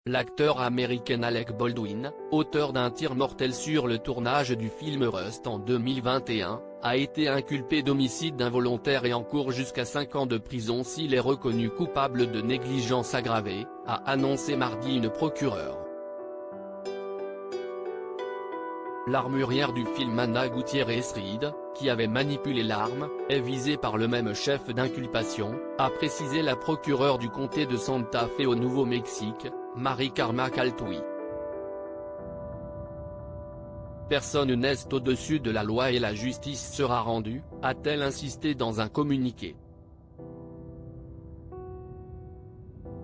l'acteur américain Alec Baldwin, auteur d'un tir mortel sur le tournage du film Rust en 2021, a été inculpé d'homicide involontaire et encourt jusqu'à 5 ans de prison s'il est reconnu coupable de négligence aggravée, a annoncé mardi une procureure. L'armurière du film Ana Gutiérrez-Reed, qui avait manipulé l'arme, est visée par le même chef d'inculpation, a précisé la procureure du comté de Santa Fe au Nouveau-Mexique, Mary Carmack Altwy. Personne n'est au-dessus de la loi et la justice sera rendue, a-t-elle insisté dans un communiqué.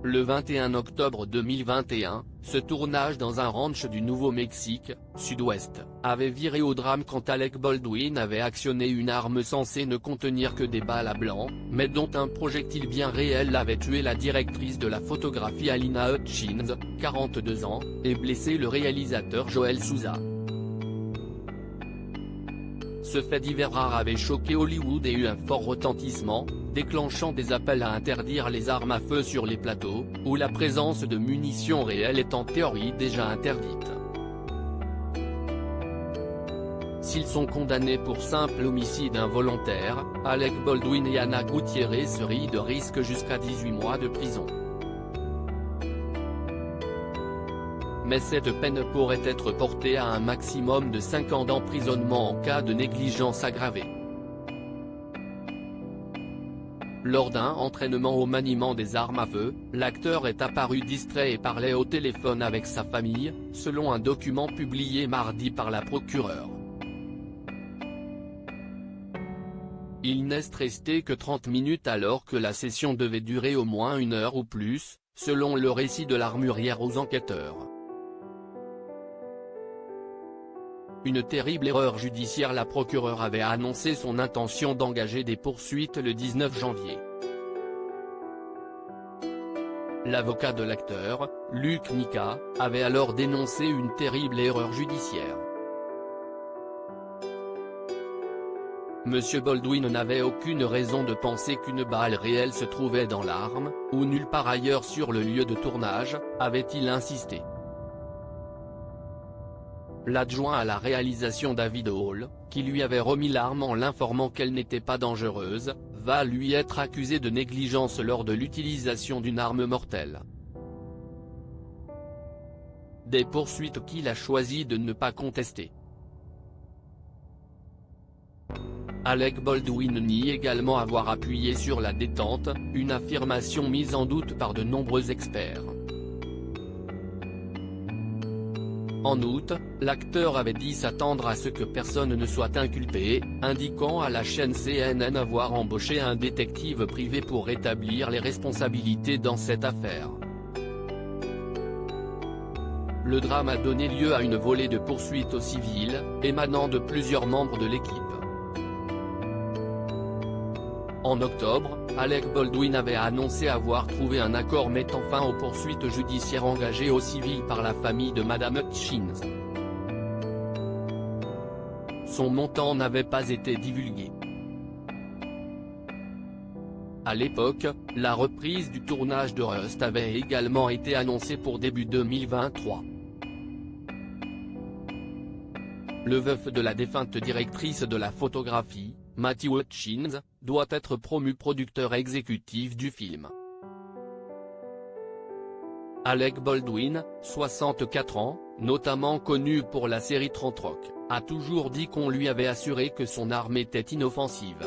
Le 21 octobre 2021, ce tournage dans un ranch du Nouveau-Mexique, sud-ouest, avait viré au drame quand Alec Baldwin avait actionné une arme censée ne contenir que des balles à blanc, mais dont un projectile bien réel avait tué la directrice de la photographie Alina Hutchins, 42 ans, et blessé le réalisateur Joel Souza. Ce fait divers rare avait choqué Hollywood et eu un fort retentissement, déclenchant des appels à interdire les armes à feu sur les plateaux, où la présence de munitions réelles est en théorie déjà interdite. S'ils sont condamnés pour simple homicide involontaire, Alec Baldwin et Ana Gutiérrez-Reed risquent jusqu'à 18 mois de prison. Mais cette peine pourrait être portée à un maximum de 5 ans d'emprisonnement en cas de négligence aggravée. Lors d'un entraînement au maniement des armes à feu, l'acteur est apparu distrait et parlait au téléphone avec sa famille, selon un document publié mardi par la procureure. Il n'est resté que 30 minutes alors que la session devait durer au moins 1 heure ou plus, selon le récit de l'armurière aux enquêteurs. Une terrible erreur judiciaire. La procureure avait annoncé son intention d'engager des poursuites le 19 janvier. L'avocat de l'acteur, Luc Nica, avait alors dénoncé une terrible erreur judiciaire. Monsieur Baldwin n'avait aucune raison de penser qu'une balle réelle se trouvait dans l'arme, ou nulle part ailleurs sur le lieu de tournage, avait-il insisté. L'adjoint à la réalisation David Hall, qui lui avait remis l'arme en l'informant qu'elle n'était pas dangereuse, va lui être accusé de négligence lors de l'utilisation d'une arme mortelle. Des poursuites qu'il a choisi de ne pas contester. Alec Baldwin nie également avoir appuyé sur la détente, une affirmation mise en doute par de nombreux experts. En août, l'acteur avait dit s'attendre à ce que personne ne soit inculpé, indiquant à la chaîne CNN avoir embauché un détective privé pour établir les responsabilités dans cette affaire. Le drame a donné lieu à une volée de poursuites au civil, émanant de plusieurs membres de l'équipe. En octobre, Alec Baldwin avait annoncé avoir trouvé un accord mettant fin aux poursuites judiciaires engagées au civil par la famille de Madame Hutchins. Son montant n'avait pas été divulgué. À l'époque, la reprise du tournage de Rust avait également été annoncée pour début 2023. Le veuf de la défunte directrice de la photographie, Matthew Hutchins, doit être promu producteur exécutif du film. Alec Baldwin, 64 ans, notamment connu pour la série 30 Rock, a toujours dit qu'on lui avait assuré que son arme était inoffensive.